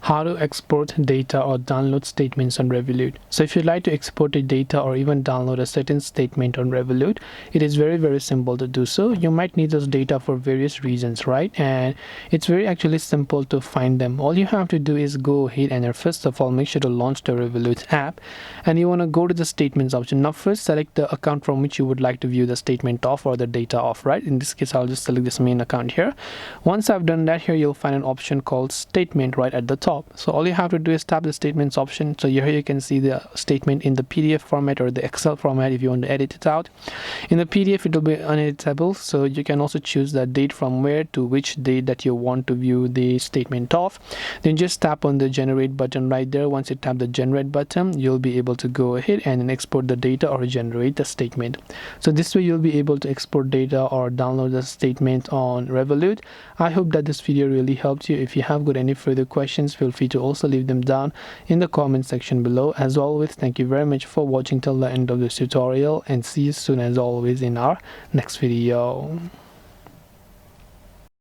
how to export data or download statements on Revolut. So if you'd like to export a data or even download a certain statement on Revolut, it is very simple to do so. You might need those data for various reasons, right? And it's very actually simple to find them. All you have to do is go ahead and first of all make sure to launch the Revolut app, and you want to go to the statements option. Now first select the account from which you would like to view the statement of or the data of, right? In this case I'll just select this main account here. Once I've done that, here you'll find an option called statement right at the top. So all you have to do is tap the statements option. So here you can see the statement in the PDF format or the Excel format if you want to edit it out. In the PDF it will be uneditable, so you can also choose the date from where to which date that you want to view the statement of. Then just tap on the generate button right there. Once you tap the generate button, you'll be able to go ahead and export the data or generate the statement. So this way you'll be able to export data or download the statement on Revolut. I hope that this video really helped you. If you have got any further questions, feel free to also leave them down in the comment section below. As always, thank you very much for watching till the end of this tutorial, and see you soon as always in our next video.